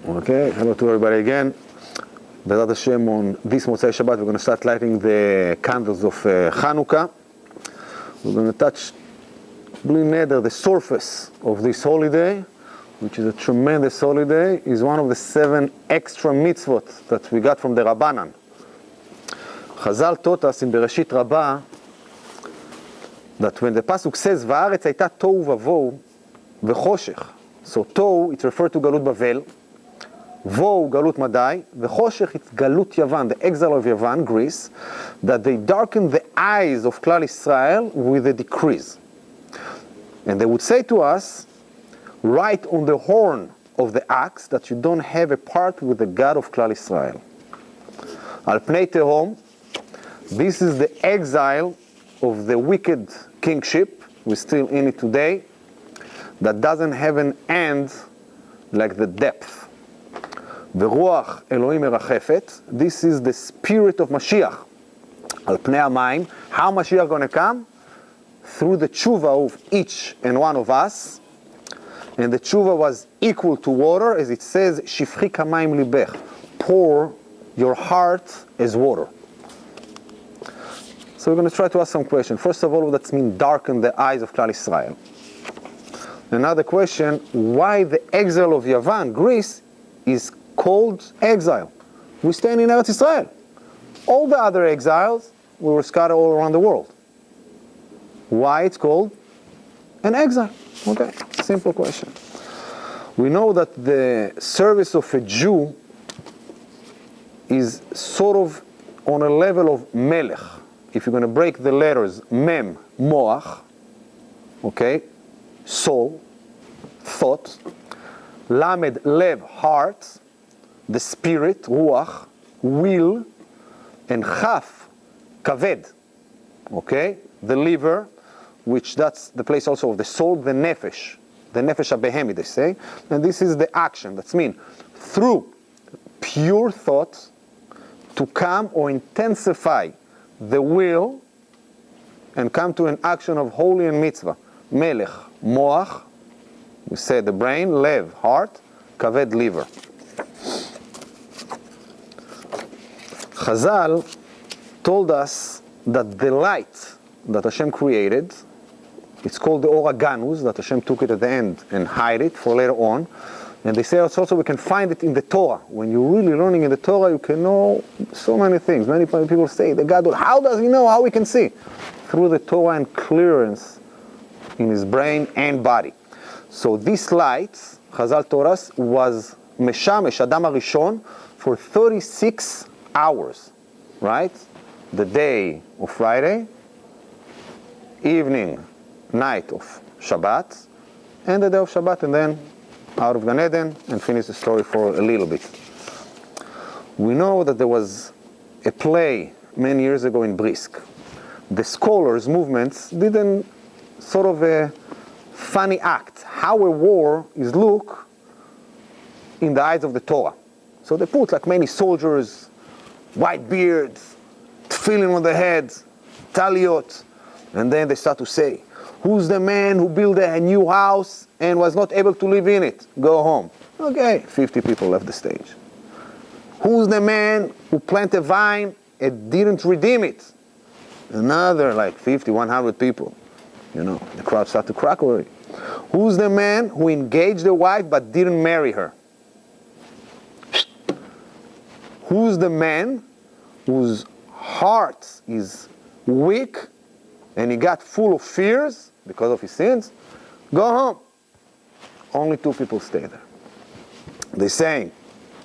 Okay, hello to everybody again. B'ezrat Hashem, on this Motzei Shabbat, we're going to start lighting the candles of Chanukah. We're going to touch the surface of this holiday, which is a tremendous holiday. Is one of the 7 extra mitzvot that we got from the Rabbanan. Chazal taught us in Bereshit Rabbah that when the pasuk says Va'aretz hayta tohu vavohu v'choshech, so tohu, it's referred to Galut Bavel, Vo, Galut Madai, V'choshech, it's Galut Yavan, the exile of Yavan, Greece, that they darkened the eyes of Klal Israel with a decrease. And they would say to us, write on the horn of the axe that you don't have a part with the God of Klal Israel. Al Pnei Tehom, this is the exile of the wicked kingship, we're still in it today, that doesn't have an end like the depth. V'ruach Elohim merachefet, this is the spirit of Mashiach. Al pnei hamayim, how Mashiach going to come? Through the tshuva of each and one of us. And the tshuva was equal to water, as it says, shifchi kamayim libech, pour your heart as water. So we're going to try to ask some questions. First of all, what does mean darken the eyes of Klal Israel? Another question, why the exile of Yavan, Greece, is called exile? We stand in Eretz Israel. All the other exiles, we were scattered all around the world. Why it's called an exile? Okay, simple question. We know that the service of a Jew is sort of on a level of melech. If you're going to break the letters, mem, moach, okay, soul, thought, lamed, lev, heart, the spirit, ruach, will, and chaf, kaved, okay, the liver, which that's the place also of the soul, the nefesh abehemi, they say, and this is the action. That's mean through pure thought to come or intensify the will and come to an action of holy and mitzvah. Melech, moach, we say the brain, lev, heart, kaved, liver. Chazal told us that the light that Hashem created, it's called the Or HaGanuz, that Hashem took it at the end and hide it for later on. And they say also we can find it in the Torah. When you're really learning in the Torah, you can know so many things. Many people say, the God, how does he know how we can see? Through the Torah and clearance in his brain and body. So this light, Chazal told us, was Meshamesh Adam HaRishon for 36 hours, right? The day of Friday, evening, night of Shabbat, and the day of Shabbat, and then out of Gan Eden, and finish the story for a little bit. We know that there was a play many years ago in Brisk. The scholars' movements did a sort of a funny act, how a war is look in the eyes of the Torah. So they put like many soldiers, white beards, tefillin on the heads, taliot, and then they start to say, who's the man who built a new house and was not able to live in it? Go home. Okay, 50 people left the stage. Who's the man who planted a vine and didn't redeem it? Another like 50, 100 people. You know, the crowd started to crack already. Who's the man who engaged a wife but didn't marry her? Who's the man whose heart is weak and he got full of fears because of his sins? Go home. Only 2 people stay there. They saying,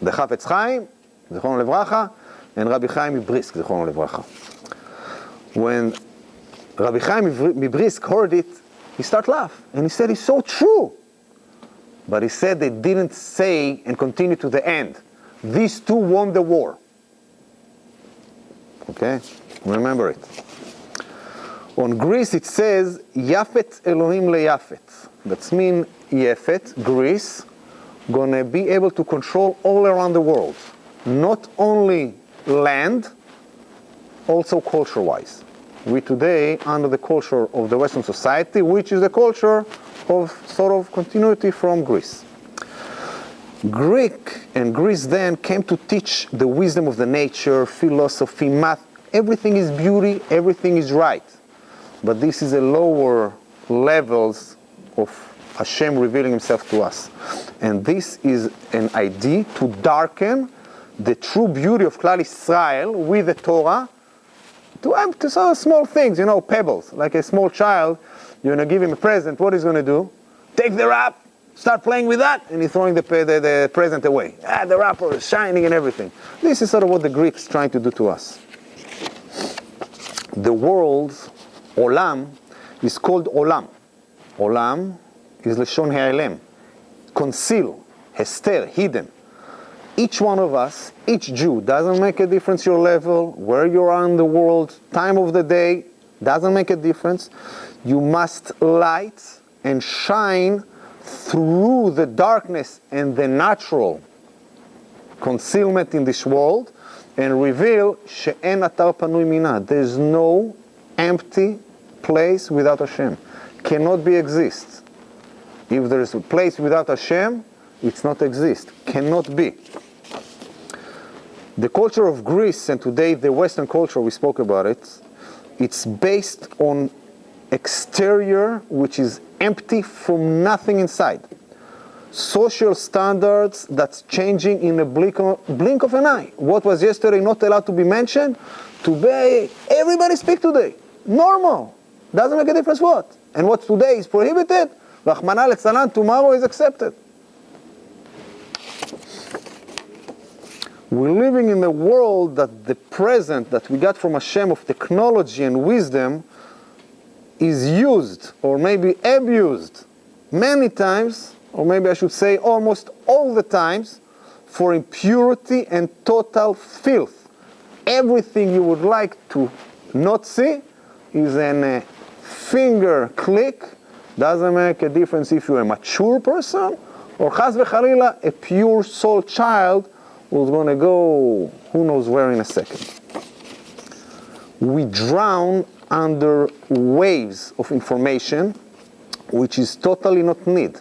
the Chafetz Chaim, Zichrono Livracha, and Rabbi Chaim Mibrisk, Zichrono Livracha. When Rabbi Chaim Mibrisk heard it, he started laughing, and he said, it's so true. But he said they didn't say and continue to the end. These 2 won the war. Okay? Remember it. On Greece it says, Yafet Elohim leyafet. That's mean Yafet, Greece, gonna be able to control all around the world. Not only land, also culture-wise. We today under the culture of the Western society, which is the culture of sort of continuity from Greece. Greek and Greece then came to teach the wisdom of the nature, philosophy, math. Everything is beauty, everything is right. But this is a lower levels of Hashem revealing himself to us. And this is an idea to darken the true beauty of Klal Yisrael with the Torah to some small things, pebbles. Like a small child, you're going to give him a present, what he's going to do? Take the wrap, start playing with that, and he's throwing the present away. The wrapper is shining and everything. This is sort of what the Greeks trying to do to us. The world, Olam, is called Olam. Olam is Lashon Ha'elem. Conceal, hester, hidden. Each one of us, each Jew, doesn't make a difference your level, where you are in the world, time of the day, doesn't make a difference. You must light and shine through the darkness and the natural concealment in this world and reveal she'en atar panui mina. There's no empty place without Hashem. Cannot be exist. If there's a place without Hashem, it's not exist. Cannot be. The culture of Greece and today the Western culture, we spoke about it, it's based on exterior which is empty from nothing inside. Social standards that's changing in a blink of an eye. What was yesterday not allowed to be mentioned, today everybody speak today. Normal. Doesn't make a difference what. And what today is prohibited, Rahmana Litzalan, tomorrow is accepted. We're living in a world that the present that we got from Hashem of technology and wisdom is used or maybe abused many times, or maybe I should say almost all the times, for impurity and total filth. Everything you would like to not see is a finger click. Doesn't make a difference if you're a mature person or chas v'chalila, a pure soul child who's going to go who knows where in a second. We drown under waves of information which is totally not need.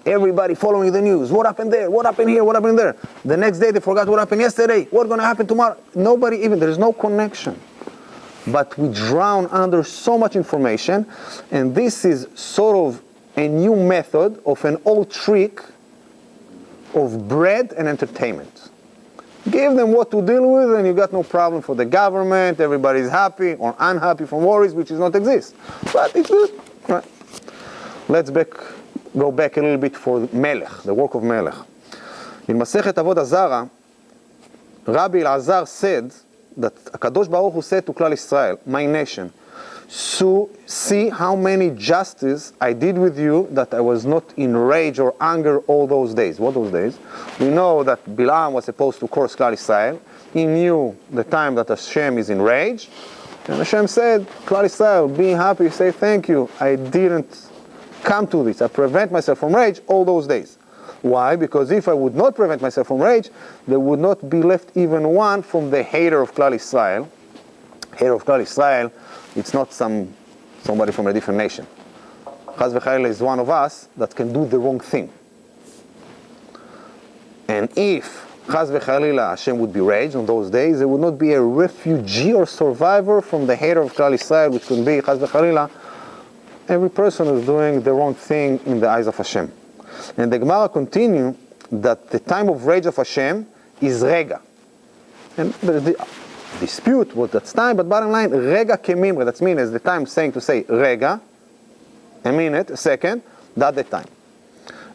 Everybody following the news. What happened there? What happened here? What happened there? The next day they forgot what happened yesterday. What's going to happen tomorrow? Nobody even, there's no connection. But we drown under so much information, and this is sort of a new method of an old trick of bread and entertainment. Give them what to deal with and you got no problem for the government, everybody's happy or unhappy from worries which does not exist. But it's good. Right. Let's go back a little bit for Melech, the work of Melech. In Masechet Avodah Zarah, Rabbi Elazar said that HaKadosh Baruch Hu said to Klal Yisrael, my nation, so see how many justice I did with you that I was not in rage or anger all those days. What those days? We know that Bilam was supposed to curse Klal Yisrael. He knew the time that Hashem is in rage. And Hashem said, Klal Yisrael, be happy, say thank you. I didn't come to this. I prevent myself from rage all those days. Why? Because if I would not prevent myself from rage, there would not be left even one from the hater of Klal Yisrael. Hater of Klal Yisrael, it's not somebody from a different nation. Chaz v'chayla is one of us that can do the wrong thing. And if Chaz v'chayla Hashem would be raged on those days, there would not be a refugee or survivor from the hater of Klal Yisrael, which could be Chaz v'chayla every person is doing the wrong thing in the eyes of Hashem. And the Gemara continue that the time of rage of Hashem is Rega. And the dispute what that's time, but bottom line, Rega kemimre, that means as the time saying to say Rega, a minute, a second, that's the time.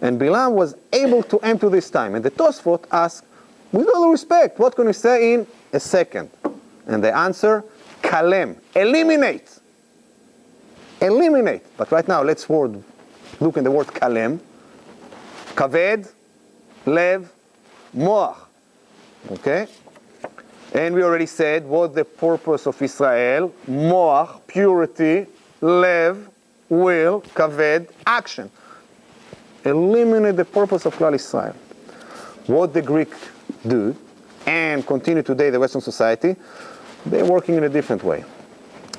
And Bilam was able to empty this time. And the Tosfot asked, with all respect, what can we say in a second? And the answer, Kalem, eliminate. Eliminate. But right now, let's look in the word Kalem. Kaved, Lev, Moach. Okay? And we already said what the purpose of Israel, Moach, purity, Lev, will, Kaved, action. Eliminate the purpose of Klal Yisrael. What the Greek do, and continue today the Western society, they're working in a different way.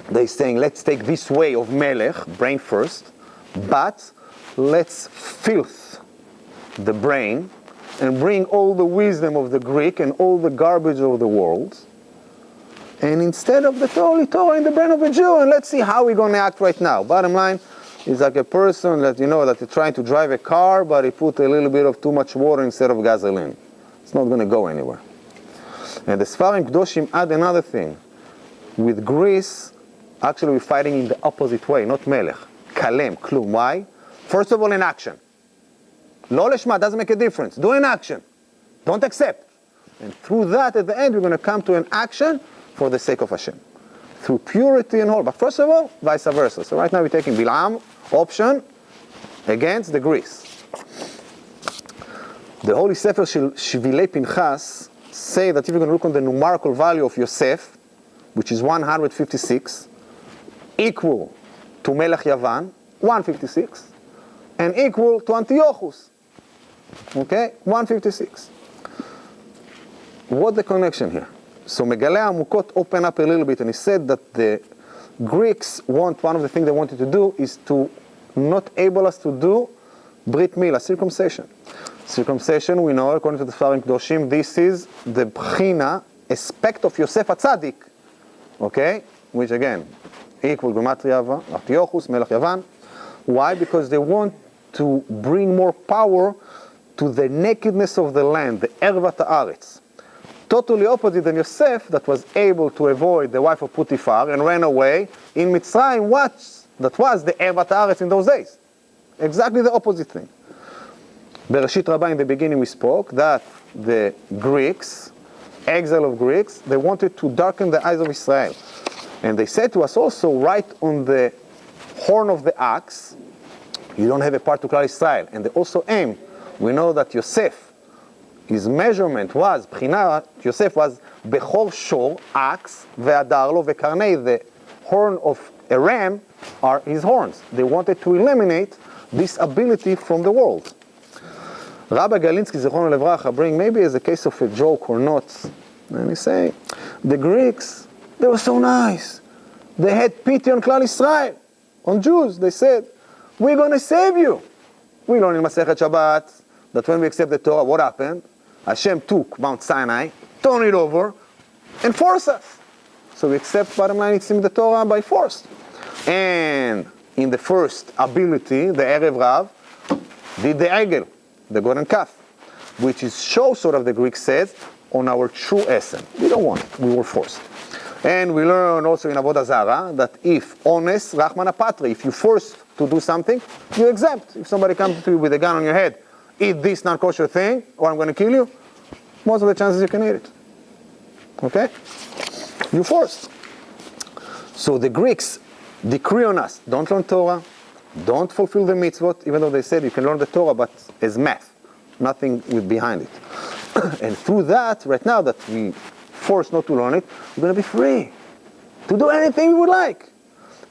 They're saying, let's take this way of Melech, brain first, but let's filth the brain and bring all the wisdom of the Greek and all the garbage of the world. And instead of the Torah in the brain of a Jew, and let's see how we're going to act right now. Bottom line, is like a person that that is trying to drive a car, but he put a little bit of too much water instead of gasoline. It's not going to go anywhere. And the Sfarim Kedoshim add another thing. With Greece, actually we're fighting in the opposite way, not Melech. Kalem, Klum. Why? First of all, in action. Lo leshma doesn't make a difference. Do in action. Don't accept. And through that, at the end, we're going to come to an action for the sake of Hashem. Through purity and all. But first of all, vice versa. So right now we're taking Bilam option against the Greece. The Holy Sefer Shvilei Pinchas say that if you're going to look on the numerical value of Yosef, which is 156, equal to Melech Yavan, 156, and equal to Antiochus, okay, 156. What's the connection here? So Megalei Amukot opened up a little bit and he said that the Greeks want, one of the things they wanted to do is to not able us to do Brit Milah, circumcision. Circumcision, we know, according to the Sfarim Kedoshim, this is the Bchina, aspect of Yosef HaTzadik, okay? Which again, equal Gematria Antiochus, Melech Yavan. Why? Because they want to bring more power to the nakedness of the land, the Ervat Haaretz. Totally opposite than Yosef, that was able to avoid the wife of Potiphar and ran away in Mitzrayim. That was the Ervat Haaretz in those days. Exactly the opposite thing. Bereshit Rabbah, in the beginning we spoke that the Greeks, exile of Greeks, they wanted to darken the eyes of Israel. And they said to us also, right on the horn of the axe, you don't have a part to Klal Israel. And they also aim. We know that Yosef, his measurement was, Bchina, Yosef was Bechor Shor, axe, Ve'adarlo, Ve'karnei, the horn of a ram are his horns. They wanted to eliminate this ability from the world. Rabbi Galinsky, Zichrono Levracha, bring maybe as a case of a joke or not. And he say, the Greeks, they were so nice. They had pity on Klal Israel, on Jews. They said, we're going to save you. We learn in Masechet Shabbat that when we accept the Torah, what happened? Hashem took Mount Sinai, turned it over, and forced us. So we accept, bottom line, it's in the Torah by force. And in the first ability, the Erev Rav did the Egel, the golden calf, which is show, sort of the Greek says, on our true essence. We don't want it, we were forced. And we learn also in Avodah Zarah that if honest, Rachman Apatri, if you're forced to do something, you're exempt. If somebody comes to you with a gun on your head, eat this non-kosher thing, or I'm going to kill you, most of the chances you can eat it. Okay? You're forced. So the Greeks decree on us, don't learn Torah, don't fulfill the mitzvot, even though they said you can learn the Torah, but as math, nothing with behind it. And through that, right now that we forced not to learn it, we're going to be free to do anything we would like.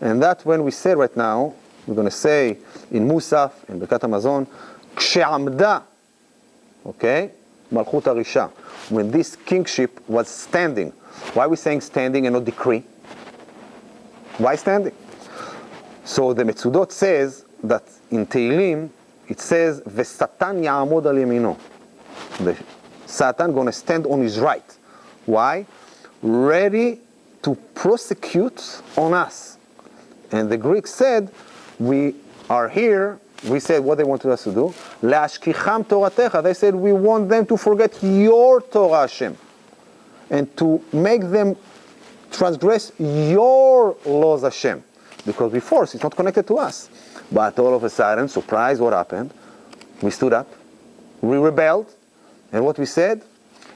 And that's when we say right now, we're going to say in Musaf, in Birkat Hamazon, Kshe'amda, okay, Malchut Harisha, when this kingship was standing. Why are we saying standing and not decree? Why standing? So the Metzudot says that in Tehillim, it says, V'satan ya'amod al yamino. The Satan going to stand on his right. Why? Ready to prosecute on us. And the Greeks said, we are here, we said what they wanted us to do, Le'ashkicham Toratecha. They said, we want them to forget your Torah, Hashem, and to make them transgress your laws, Hashem. Because we force, it's not connected to us. But all of a sudden, surprise, what happened? We stood up, we rebelled, and what we said?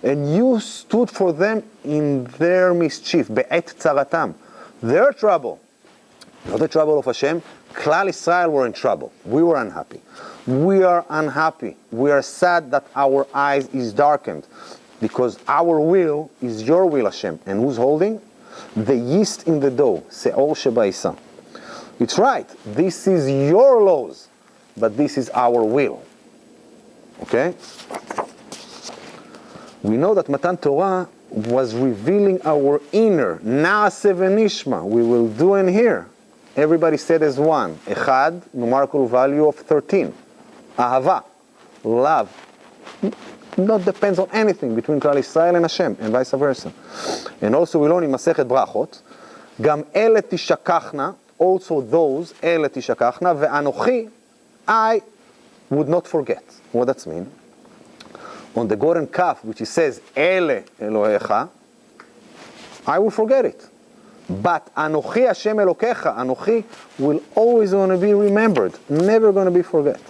And you stood for them in their mischief, be'et tzaratam, their trouble, not the trouble of Hashem. Klal Israel were in trouble. We were unhappy. We are unhappy. We are sad that our eyes is darkened, because our will is your will, Hashem. And who's holding? The yeast in the dough, se'or shebaisa. It's right. This is your laws, but this is our will. Okay? We know that Matan Torah was revealing our inner, Na'aseh v'nishma. We will do and hear. Everybody said as one. Echad, numerical value of 13. Ahava, love. not depends on anything between Klal Yisrael and Hashem, and vice versa. And also we learn in Masechet Brachot, Gam ele tishakachna, also those, ele tishakachna, ve'anochi, I would not forget. What does that mean? On the golden calf, which it says, ele Elohecha, I will forget it. But Anochi Hashem Elokecha, Anochi will always going to be remembered, never going to be forget.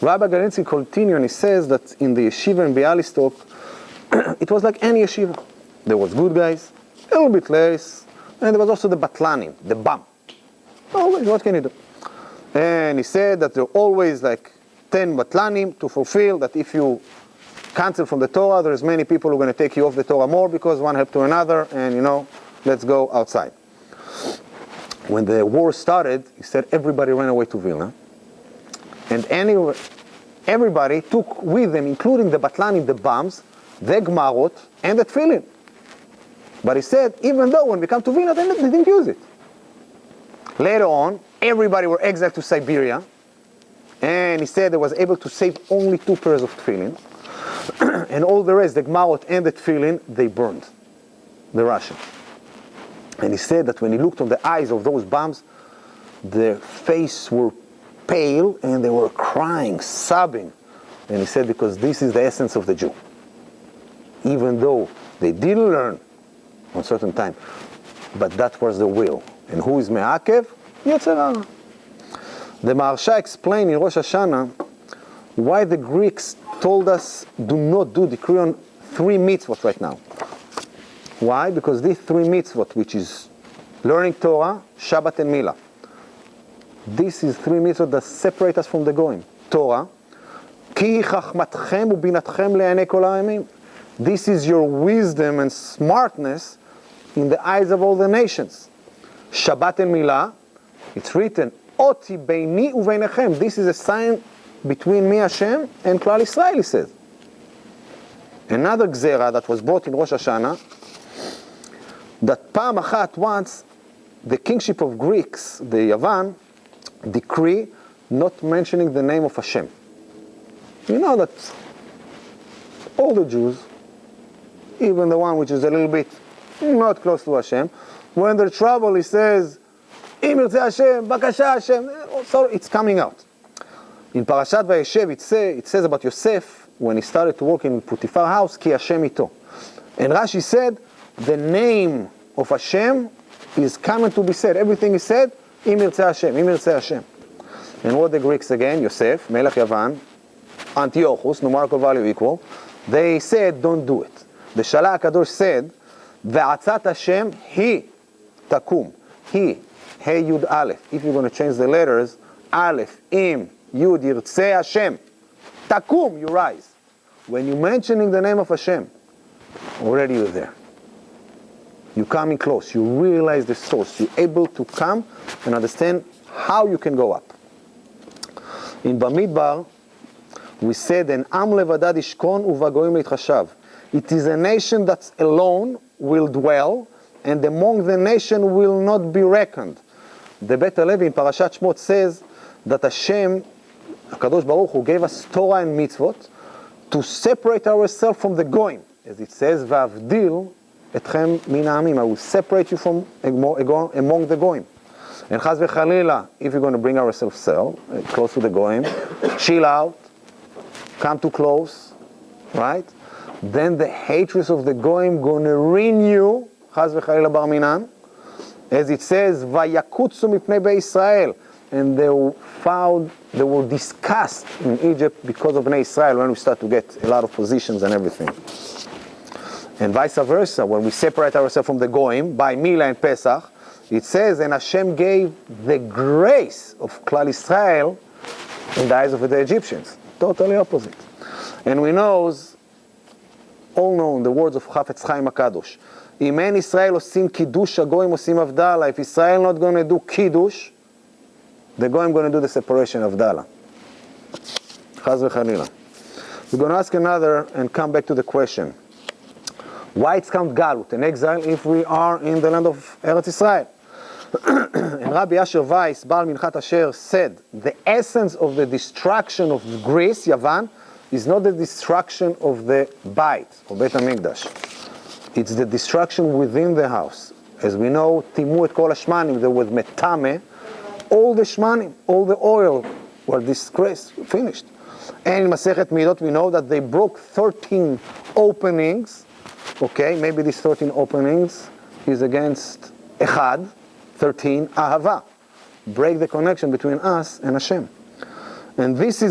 Rabbi Galinsky continues and he says that in the yeshiva in Bialystok, it was like any yeshiva. There was good guys, a little bit less, and there was also the batlanim, the bum. Always, what can you do? And he said that there are always like 10 batlanim to fulfill, that if you cancel from the Torah, there's many people who are going to take you off the Torah more because one helped to another, and let's go outside. When the war started, he said everybody ran away to Vilna. And everybody took with them, including the batlanim, the bombs, the gmarot, and the tefillin. But he said, even though when we come to Vilna, they didn't use it. Later on, everybody were exiled to Siberia. And he said they was able to save only 2 pairs of tefillin. And all the rest, the gmarot and the tefillin, they burned, the Russians. And he said that when he looked on the eyes of those bombs, their faces were pale and they were crying, sobbing. And he said, because this is the essence of the Jew. Even though they didn't learn on certain time, but that was the will. And who is Me'akev? Yetzer Hara. The Maharsha explained in Rosh Hashanah why the Greeks told us do not do decree on 3 mitzvot right now. Why? Because these 3 mitzvot, which is learning Torah, Shabbat and Milah, this is 3 mitzvot that separate us from the Goyim. Torah, Ki chachmatchem ubinatchem le'anei kol ha'amim. This is your wisdom and smartness in the eyes of all the nations. Shabbat and Milah, it's written, Oti beini uveinechem. This is a sign between me, Hashem, and Klal Yisrael, he says. Another gzera that was brought in Rosh Hashanah, that Pam Achat once, the kingship of Greeks, the Yavan, decree not mentioning the name of Hashem. You know that all the Jews, even the one which is a little bit not close to Hashem, when they're trouble, he says, Amir Hashem, Bakasha Hashem, so it's coming out. In Parashat Vayeshev, it says about Yosef, when he started to work in Potiphar's house, Ki Hashem ito. And Rashi said, the name of Hashem is coming to be said. Everything is said, Im Yirtzeh Hashem, Im Yirtzeh Hashem. And what the Greeks again, Yosef, Melech Yavan, Antiochus, numerical value equal, they said, don't do it. The Shalach HaKadosh said, Ve'atzat Hashem, He, Takum, He, Hey Yud Aleph. If you're going to change the letters, Aleph, Im, Yud, Yirtzeh Hashem, Takum, you rise. When you're mentioning the name of Hashem, already you're there. You're coming close. You realize the source. You're able to come and understand how you can go up. In Bamidbar, we said, "En am levadad ishkon uvagoim litchashav." It is a nation that alone will dwell, and among the nation will not be reckoned. The Bet Halevi in Parashat Shmot says that Hashem, HaKadosh Baruch Hu, gave us Torah and mitzvot to separate ourselves from the goyim. As it says, "Va'avdil etchem min ha'amim." I will separate you from among the goyim. And chaz v'chalila, if you're going to bring ourselves close to the goyim, chill out, come too close, right? Then the hatred of the goyim going to renew, chaz v'chalila bar minan, as it says, "Vayakutzu mipnei Bnei Israel," and they were discussed in Egypt because of Bnei Israel when we start to get a lot of positions and everything. And vice versa, when we separate ourselves from the goyim by Milah and Pesach, it says, and Hashem gave the grace of Klal Yisrael in the eyes of the Egyptians. Totally opposite. And we all know the words of Chafetz Chaim HaKadosh. Im en Israel osim kiddush, hagoyim osim avdala. If Israel not going to do kiddush, the goyim going to do the separation of avdala. Chaz v'chalila. We're going to ask another and come back to the question. Why it's called Galut, an exile, if we are in the land of Eretz Israel? And Rabbi Asher Weiss, Baal Minchat Asher, said the essence of the destruction of Greece, Yavan, is not the destruction of the Bait, or Beit HaMikdash. It's the destruction within the house. As we know, Timu et kol hashmanim, there was metame, all the shmanim, all the oil were disgraced, finished. And in Masechet Midot, we know that they broke 13 openings. Okay, maybe these 13 openings is against Echad, 13, Ahava. Break the connection between us and Hashem. And this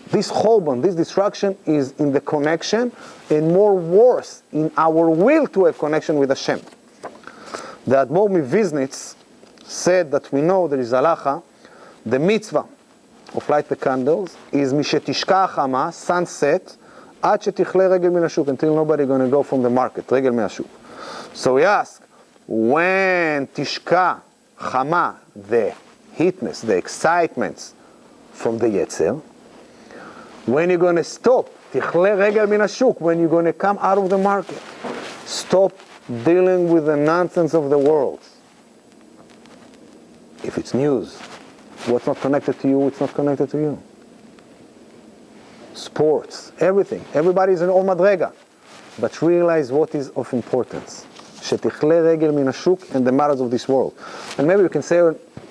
Chorban, this destruction is in the connection, and more worse in our will to have connection with Hashem. The Admor Mivizhnitz said that we know there is halacha, the mitzvah of light the candles is mishetishka chama, sunset, ad shetichle regel min hashuk, until nobody going to go from the market, regel min hashuk. So we ask, when tishka chama, the heatness, the excitements from the Yetzer, when you're going to stop, tichle regel min hashuk, when you're going to come out of the market, stop dealing with the nonsense of the world. If it's news, what's not connected to you, it's not connected to you. Sports, everything. Everybody's in Ol Madrega. But realize what is of importance. Shetichle regel min hashuk, and the matters of this world. And maybe we can say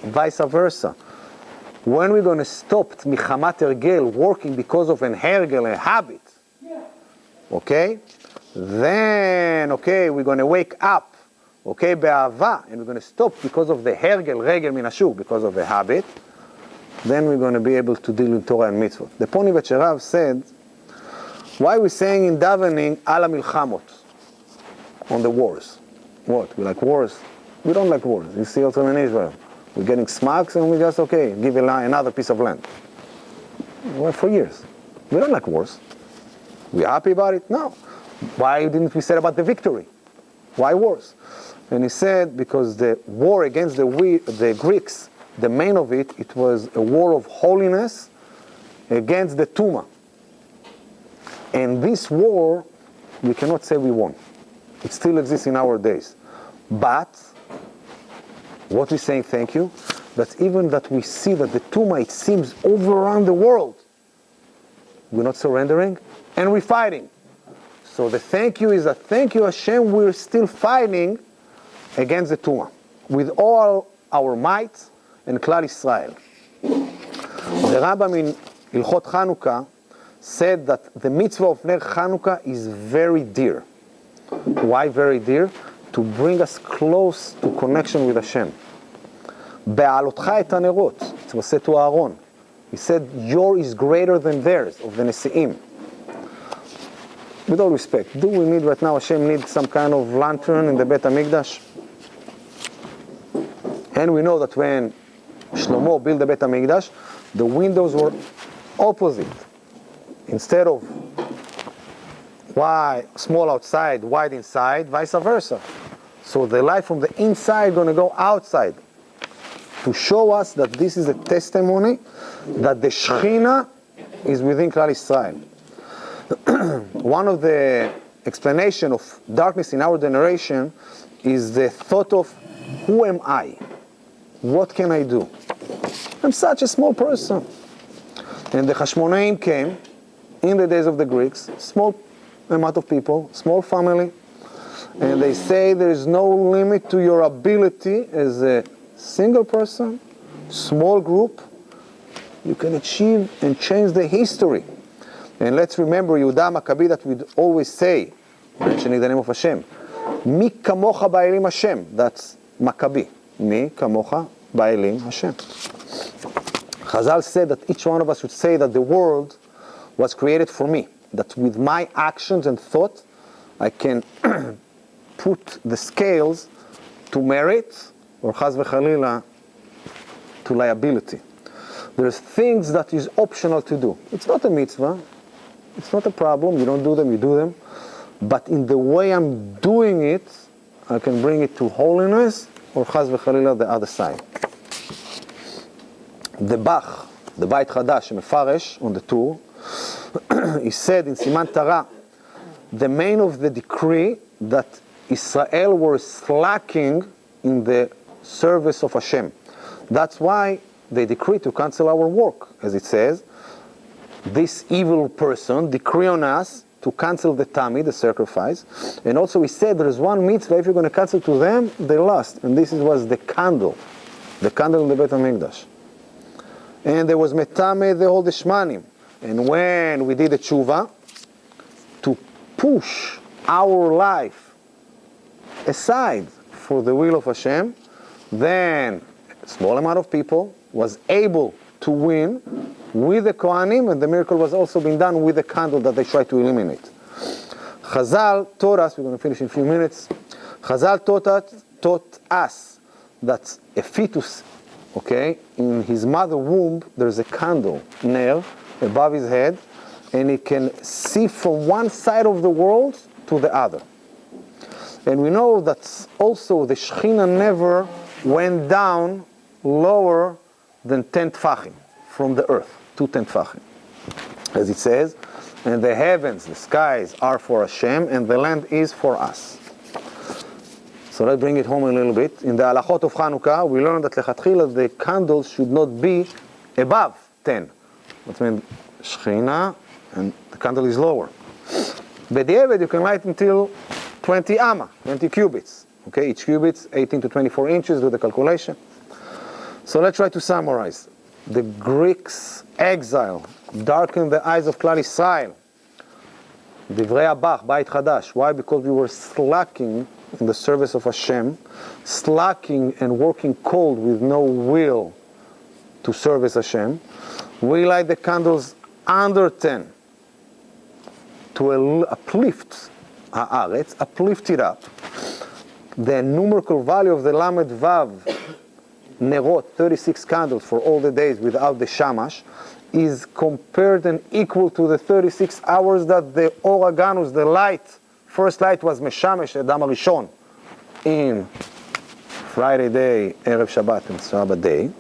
vice versa. When we're going to stop michamat ergel, working because of an hergel, a habit, okay? Then, okay, we're going to wake up, okay, be'ava, and we're going to stop because of the hergel, regel min hashuk, because of the habit. Then we're going to be able to deal with Torah and mitzvot. The Ponivet Rav said, why are we saying in davening ala milchamot, on the wars? What? We like wars? We don't like wars. You see also in Israel. We're getting smacks and we just, okay, give another piece of land. Well, for years. We don't like wars. We're happy about it? No. Why didn't we say about the victory? Why wars? And he said, because the war against the Greeks, the main of it, it was a war of holiness against the Tuma. And this war, we cannot say we won. It still exists in our days. But, what we're saying, thank you, that even that we see that the Tuma, it seems over around the world, we're not surrendering, and we're fighting. So the thank you is that thank you Hashem, we're still fighting against the Tuma, with all our might and Klal Israel. The Rabbi in Ilchot Chanukah said that the mitzvah of Ner Chanukah is very dear. Why very dear? To bring us close to connection with Hashem. Be'alotcha et hanerot, it was said to Aaron. He said, yours is greater than theirs, of the Nesi'im. With all respect, do we need right now, Hashem needs some kind of lantern in the Beit HaMikdash? And we know that when Shlomo built the Beit HaMikdash, the windows were opposite. Instead of small outside, wide inside, vice versa. So the light from the inside going to go outside to show us that this is a testimony that the Shechina is within Klal Israel. One of the explanation of darkness in our generation is the thought of, who am I? What can I do? I'm such a small person. And the Hashmonaim came in the days of the Greeks, small amount of people, small family, and they say there is no limit to your ability as a single person, small group. You can achieve and change the history. And let's remember Yehuda Maccabi that we always say, mentioning the name of Hashem, Mi kamocha ba'elim Hashem. That's Maccabi. Mi kamocha ba'elim Hashem. Chazal said that each one of us should say that the world was created for me. That with my actions and thought, I can put the scales to merit, or chaz v'chalila, to liability. There's things that is optional to do. It's not a mitzvah. It's not a problem. You don't do them, you do them. But in the way I'm doing it, I can bring it to holiness, or chaz v'chalila, the other side. The Bach, the Beit Chadash, Mefaresh, on the tour, he said in Siman Tara, the main of the decree that Israel were slacking in the service of Hashem. That's why they decreed to cancel our work, as it says, this evil person decree on us to cancel the tummy, the sacrifice. And also he said there is one mitzvah, if you're going to cancel to them, they lost. And this was the candle in the Beit HaMikdash. And there was metame the whole shmanim. And when we did the tshuva, to push our life aside for the will of Hashem, then a small amount of people was able to win with the Kohanim, and the miracle was also being done with the candle that they tried to eliminate. Chazal taught us, we're going to finish in a few minutes, Chazal taught us that a fetus, okay, in his mother womb, there's a candle, nail, above his head, and he can see from one side of the world to the other. And we know that also the Shekhinah never went down lower than 10 tfachim from the earth, to 10 tfachim. As it says, and the heavens, the skies are for Hashem, and the land is for us. So let's bring it home a little bit. In the halachot of Chanukah, we learned that lechatchila the candles should not be above 10. That means Shekhinah, and the candle is lower. B'di'evet, you can light until 20 amma, 20 cubits. Okay, each cubit 18 to 24 inches, do the calculation. So let's try to summarize. The Greeks' exile darkened the eyes of Klal Yisrael. Divrei Abach, Bait Chadash. Why? Because we were slacking in the service of Hashem, slacking and working cold with no will to service Hashem. We light the candles under 10 to uplift haaretz, uplift it up. The numerical value of the Lamed Vav Nerot, 36 candles for all the days without the shamash, is compared and equal to the 36 hours that the Or Haganus, the light, first light was Meshamesh Adam Rishon in Friday day, Erev Shabbat and Shabbat day,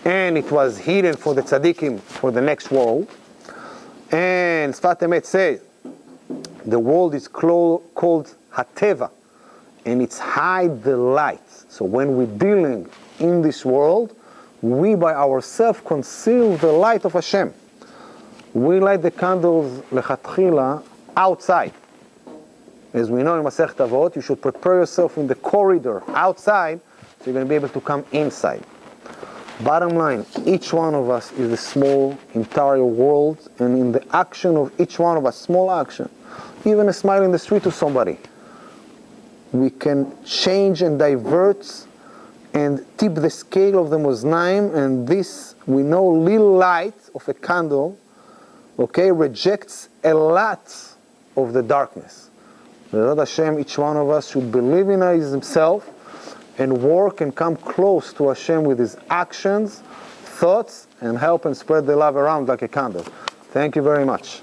and it was hidden for the tzaddikim for the next world. And Sfat Emet says the world is called Hateva, and it's hide the light. So when we're dealing in this world, we by ourselves conceal the light of Hashem. We light the candles lechatchila outside. As we know in Masechet Avot, you should prepare yourself in the corridor outside, so you're going to be able to come inside. Bottom line, each one of us is a small entire world, and in the action of each one of us, small action, even a smile in the street to somebody, we can change and divert and tip the scale of the Moznaim, and this, we know, little light of a candle, okay, rejects a lot of the darkness. B'ezrat Hashem, each one of us should believe in himself and work and come close to Hashem with his actions, thoughts, and help and spread the love around like a candle. Thank you very much.